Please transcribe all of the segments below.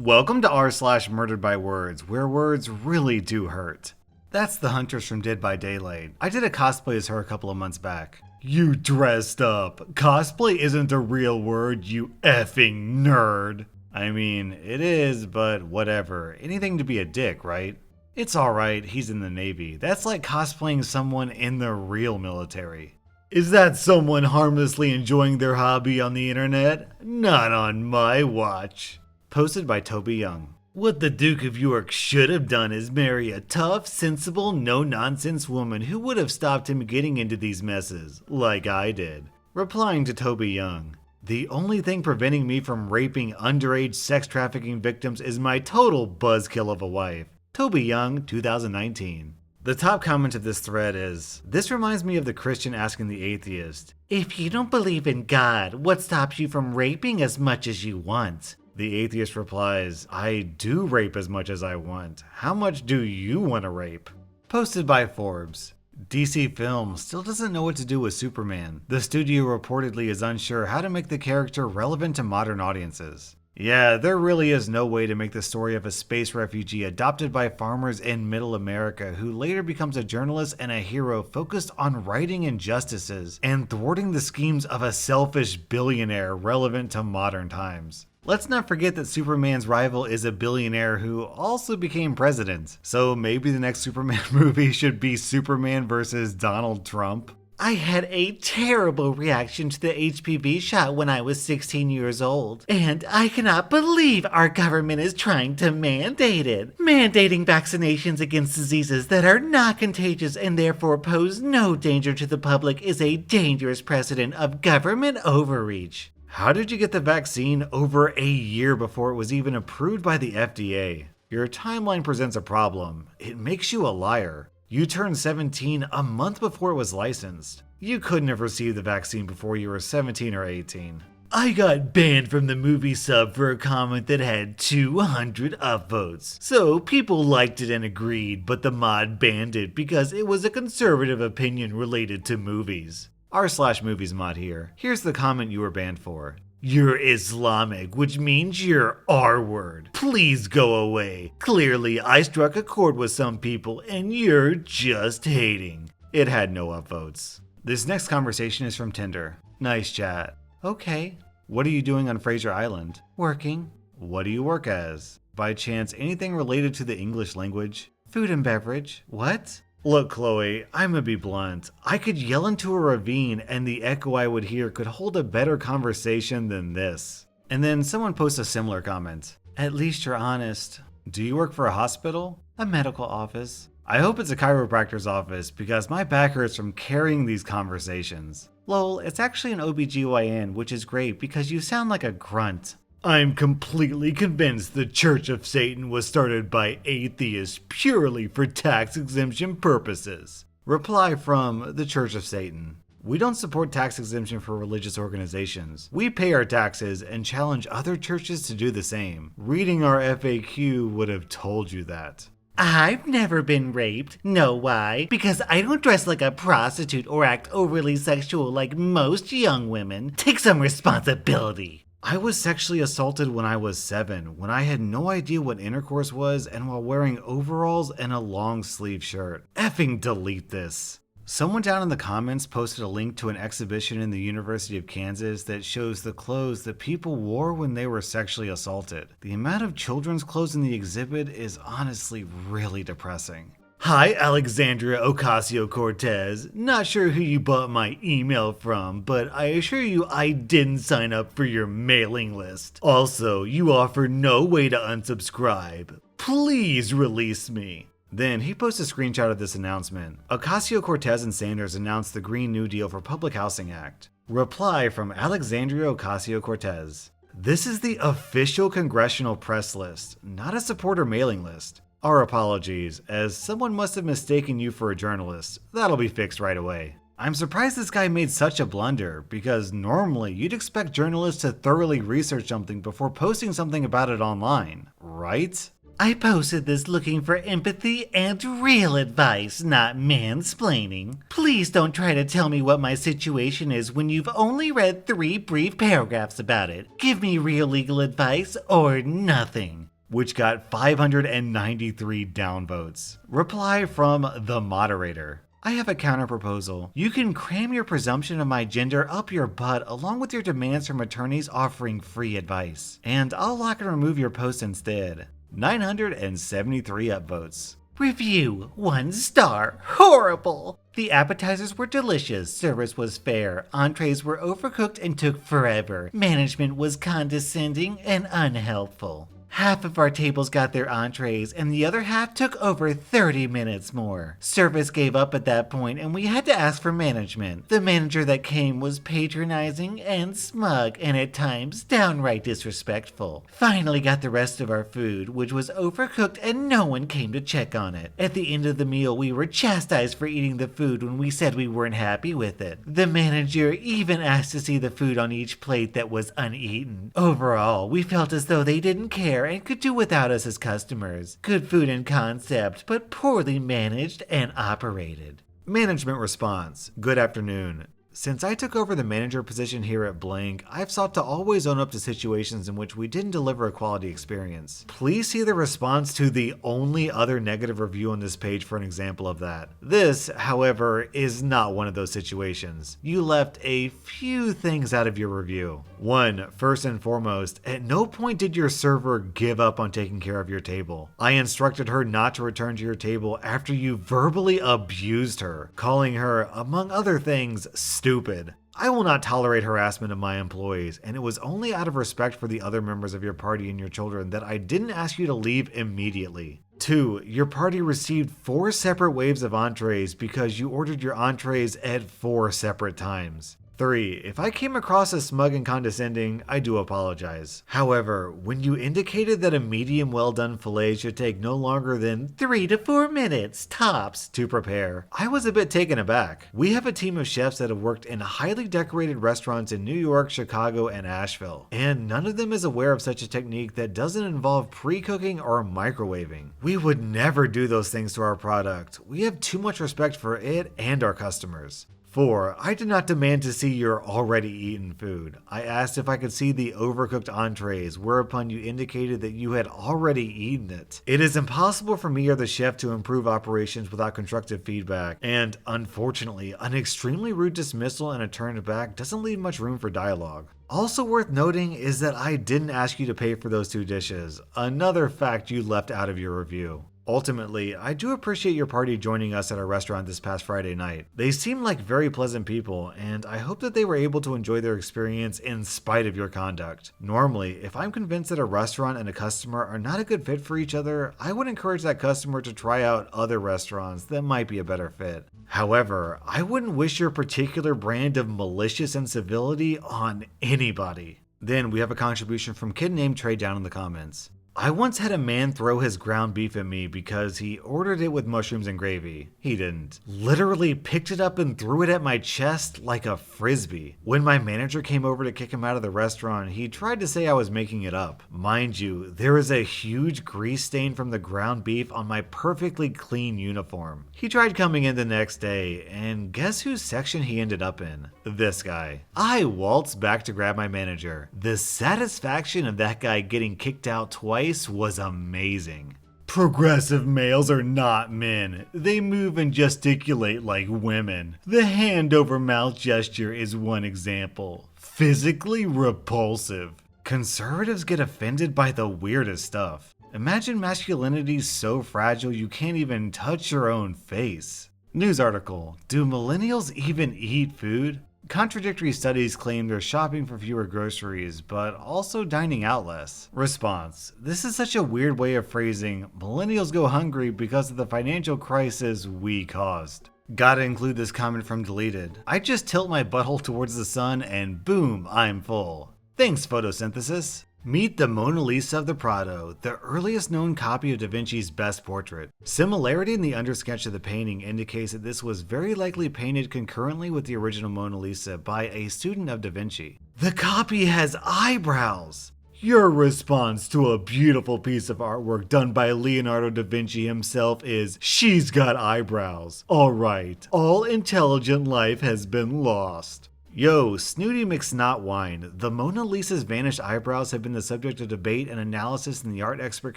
Welcome to r/Murderedbywords, where words really do hurt. That's the Huntress from Dead by Daylight. I did a cosplay as her a couple of months back. You dressed up. Cosplay isn't a real word, you effing nerd. I mean, it is, but whatever. Anything to be a dick, right? It's alright, he's in the Navy. That's like cosplaying someone in the real military. Is that someone harmlessly enjoying their hobby on the internet? Not on my watch. Posted by Toby Young. What the Duke of York should have done is marry a tough, sensible, no-nonsense woman who would have stopped him getting into these messes, like I did. Replying to Toby Young. The only thing preventing me from raping underage sex trafficking victims is my total buzzkill of a wife. Toby Young, 2019. The top comment of this thread is, this reminds me of the Christian asking the atheist, if you don't believe in God, what stops you from raping as much as you want? The atheist replies, I do rape as much as I want. How much do you want to rape? Posted by Forbes. DC Films still doesn't know what to do with Superman. The studio reportedly is unsure how to make the character relevant to modern audiences. Yeah, there really is no way to make the story of a space refugee adopted by farmers in Middle America who later becomes a journalist and a hero focused on righting injustices and thwarting the schemes of a selfish billionaire relevant to modern times. Let's not forget that Superman's rival is a billionaire who also became president. So maybe the next Superman movie should be Superman versus Donald Trump. I had a terrible reaction to the HPV shot when I was 16 years old, and I cannot believe our government is trying to mandate it. Mandating vaccinations against diseases that are not contagious and therefore pose no danger to the public is a dangerous precedent of government overreach. How did you get the vaccine over a year before it was even approved by the FDA? Your timeline presents a problem. It makes you a liar. You turned 17 a month before it was licensed. You couldn't have received the vaccine before you were 17 or 18. I got banned from the movie sub for a comment that had 200 upvotes. So people liked it and agreed, but the mod banned it because it was a conservative opinion related to movies. r/movies mod here. Here's the comment you were banned for. You're Islamic, which means you're R-word. Please go away. Clearly, I struck a chord with some people and you're just hating. It had no upvotes. This next conversation is from Tinder. Nice chat. Okay. What are you doing on Fraser Island? Working. What do you work as? By chance, anything related to the English language? Food and beverage. What? Look, Chloe, I'ma be blunt. I could yell into a ravine and the echo I would hear could hold a better conversation than this. And then someone posts a similar comment. At least you're honest. Do you work for a hospital? A medical office. I hope it's a chiropractor's office because my back hurts from carrying these conversations. Lol, it's actually an OBGYN, which is great because you sound like a grunt. I'm completely convinced the Church of Satan was started by atheists purely for tax exemption purposes. Reply from the Church of Satan. We don't support tax exemption for religious organizations. We pay our taxes and challenge other churches to do the same. Reading our FAQ would have told you that. I've never been raped. Know why? Because I don't dress like a prostitute or act overly sexual like most young women. Take some responsibility. I was sexually assaulted when I was 7, when I had no idea what intercourse was and while wearing overalls and a long sleeve shirt. Effing delete this. Someone down in the comments posted a link to an exhibition in the University of Kansas that shows the clothes that people wore when they were sexually assaulted. The amount of children's clothes in the exhibit is honestly really depressing. Hi, Alexandria Ocasio-Cortez. Not sure who you bought my email from, but I assure you I didn't sign up for your mailing list. Also, you offer no way to unsubscribe. Please release me. Then he posts a screenshot of this announcement. Ocasio-Cortez and Sanders announced the Green New Deal for Public Housing Act. Reply from Alexandria Ocasio-Cortez. This is the official congressional press list, not a supporter mailing list. Our apologies, as someone must have mistaken you for a journalist. That'll be fixed right away. I'm surprised this guy made such a blunder, because normally you'd expect journalists to thoroughly research something before posting something about it online, right? I posted this looking for empathy and real advice, not mansplaining. Please don't try to tell me what my situation is when you've only read 3 brief paragraphs about it. Give me real legal advice or nothing. which got 593 downvotes. Reply from the moderator. I have a counter proposal. You can cram your presumption of my gender up your butt along with your demands from attorneys offering free advice. And I'll lock and remove your post instead. 973 upvotes. Review 1 star. Horrible! The appetizers were delicious, service was fair, entrees were overcooked and took forever, management was condescending and unhelpful. Half of our tables got their entrees, and the other half took over 30 minutes more. Service gave up at that point, and we had to ask for management. The manager that came was patronizing and smug, and at times downright disrespectful. Finally got the rest of our food, which was overcooked, and no one came to check on it. At the end of the meal, we were chastised for eating the food when we said we weren't happy with it. The manager even asked to see the food on each plate that was uneaten. Overall, we felt as though they didn't care and could do without us as customers. Good food in concept, but poorly managed and operated. Management response. Good afternoon. Since I took over the manager position here at Blank, I've sought to always own up to situations in which we didn't deliver a quality experience. Please see the response to the only other negative review on this page for an example of that. This, however, is not one of those situations. You left a few things out of your review. 1. First and foremost, at no point did your server give up on taking care of your table. I instructed her not to return to your table after you verbally abused her, calling her, among other things, stupid. I will not tolerate harassment of my employees, and it was only out of respect for the other members of your party and your children that I didn't ask you to leave immediately. 2. Your party received 4 separate waves of entrees because you ordered your entrees at 4 separate times. 3. If I came across as smug and condescending, I do apologize. However, when you indicated that a medium well-done filet should take no longer than 3 to 4 minutes, tops, to prepare, I was a bit taken aback. We have a team of chefs that have worked in highly decorated restaurants in New York, Chicago, and Asheville, and none of them is aware of such a technique that doesn't involve pre-cooking or microwaving. We would never do those things to our product. We have too much respect for it and our customers. 4. I did not demand to see your already eaten food. I asked if I could see the overcooked entrees, whereupon you indicated that you had already eaten it. It is impossible for me or the chef to improve operations without constructive feedback, and unfortunately, an extremely rude dismissal and a turned back doesn't leave much room for dialogue. Also worth noting is that I didn't ask you to pay for those 2 dishes, another fact you left out of your review. Ultimately, I do appreciate your party joining us at our restaurant this past Friday night. They seem like very pleasant people, and I hope that they were able to enjoy their experience in spite of your conduct. Normally, if I'm convinced that a restaurant and a customer are not a good fit for each other, I would encourage that customer to try out other restaurants that might be a better fit. However, I wouldn't wish your particular brand of malicious incivility on anybody. Then we have a contribution from Kid Named Trey down in the comments. I once had a man throw his ground beef at me because he ordered it with mushrooms and gravy. He didn't. Literally picked it up and threw it at my chest like a frisbee. When my manager came over to kick him out of the restaurant, he tried to say I was making it up. Mind you, there is a huge grease stain from the ground beef on my perfectly clean uniform. He tried coming in the next day, and guess whose section he ended up in? This guy. I waltzed back to grab my manager. The satisfaction of that guy getting kicked out twice was amazing. Progressive males are not men. They move and gesticulate like women. The hand over mouth gesture is one example. Physically repulsive. Conservatives get offended by the weirdest stuff. Imagine masculinity so fragile you can't even touch your own face. News article. Do millennials even eat food? Contradictory studies claim they're shopping for fewer groceries, but also dining out less. Response. This is such a weird way of phrasing, millennials go hungry because of the financial crisis we caused. Gotta include this comment from Deleted. I just tilt my butthole towards the sun and boom, I'm full. Thanks, photosynthesis. Meet the Mona Lisa of the Prado, the earliest known copy of Da Vinci's best portrait. Similarity in the undersketch of the painting indicates that this was very likely painted concurrently with the original Mona Lisa by a student of Da Vinci. The copy has eyebrows! Your response to a beautiful piece of artwork done by Leonardo da Vinci himself is, she's got eyebrows. Alright, all intelligent life has been lost. Yo, Snooty McSnotwine. The Mona Lisa's vanished eyebrows have been the subject of debate and analysis in the art expert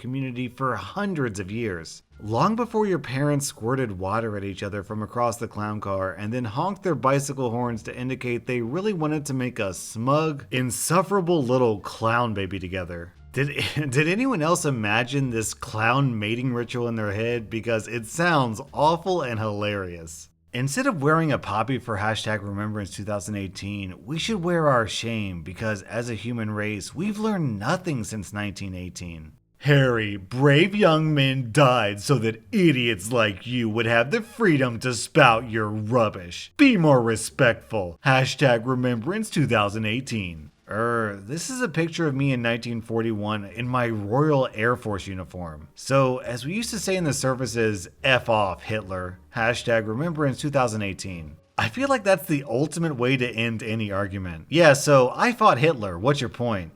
community for hundreds of years. Long before your parents squirted water at each other from across the clown car and then honked their bicycle horns to indicate they really wanted to make a smug, insufferable little clown baby together. Did anyone else imagine this clown mating ritual in their head? Because it sounds awful and hilarious. Instead of wearing a poppy for #Remembrance 2018, we should wear our shame because as a human race, we've learned nothing since 1918. Harry, brave young men died so that idiots like you would have the freedom to spout your rubbish. Be more respectful. #Remembrance 2018. This is a picture of me in 1941 in my Royal Air Force uniform. So, as we used to say in the services, F off, Hitler. #Remembrance 2018. I feel like that's the ultimate way to end any argument. Yeah, so I fought Hitler. What's your point?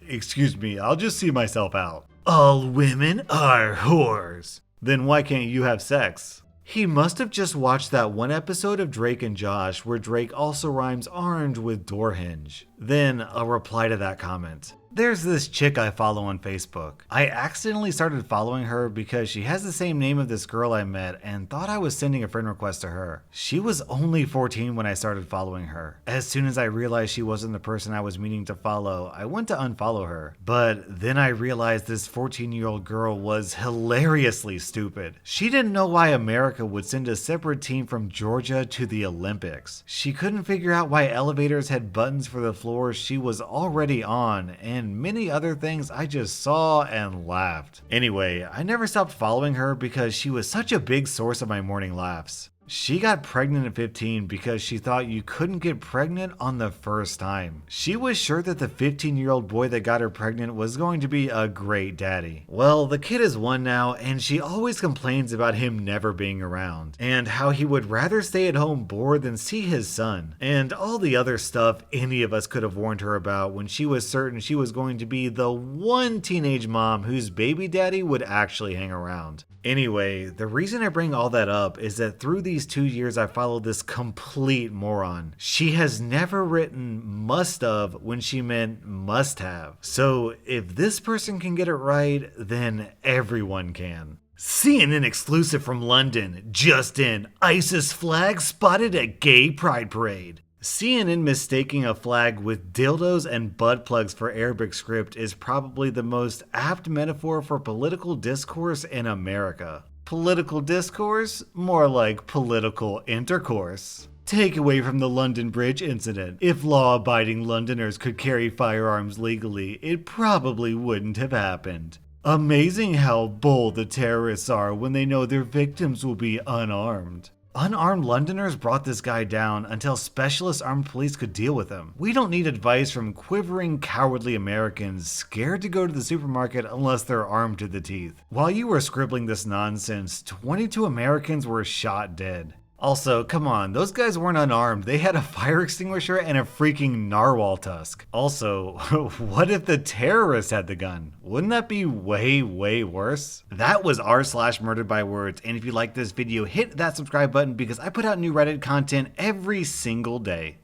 Excuse me, I'll just see myself out. All women are whores. Then why can't you have sex? He must have just watched that one episode of Drake and Josh where Drake also rhymes orange with door hinge. Then a reply to that comment. There's this chick I follow on Facebook. I accidentally started following her because she has the same name of this girl I met and thought I was sending a friend request to her. She was only 14 when I started following her. As soon as I realized she wasn't the person I was meaning to follow, I went to unfollow her. But then I realized this 14-year-old girl was hilariously stupid. She didn't know why America would send a separate team from Georgia to the Olympics. She couldn't figure out why elevators had buttons for the floors she was already on, and many other things I just saw and laughed. Anyway, I never stopped following her because she was such a big source of my morning laughs. She got pregnant at 15 because she thought you couldn't get pregnant on the first time. She was sure that the 15-year-old boy that got her pregnant was going to be a great daddy. Well, the kid is one now, and she always complains about him never being around, and how he would rather stay at home bored than see his son, and all the other stuff any of us could have warned her about when she was certain she was going to be the one teenage mom whose baby daddy would actually hang around. Anyway, the reason I bring all that up is that through these 2 years I followed this complete moron. She has never written must have when she meant must have. So if this person can get it right, then everyone can. CNN exclusive from London. Just in, ISIS flag spotted at gay pride parade. CNN mistaking a flag with dildos and butt plugs for Arabic script is probably the most apt metaphor for political discourse in America. Political discourse? More like political intercourse. Takeaway from the London Bridge incident. If law-abiding Londoners could carry firearms legally, it probably wouldn't have happened. Amazing how bold the terrorists are when they know their victims will be unarmed. Unarmed Londoners brought this guy down until specialist armed police could deal with him. We don't need advice from quivering, cowardly Americans scared to go to the supermarket unless they're armed to the teeth. While you were scribbling this nonsense, 22 Americans were shot dead. Also, come on, those guys weren't unarmed. They had a fire extinguisher and a freaking narwhal tusk. Also, what if the terrorist had the gun? Wouldn't that be way, way worse? That was r/Murderedbywords, and if you like this video, hit that subscribe button because I put out new Reddit content every single day.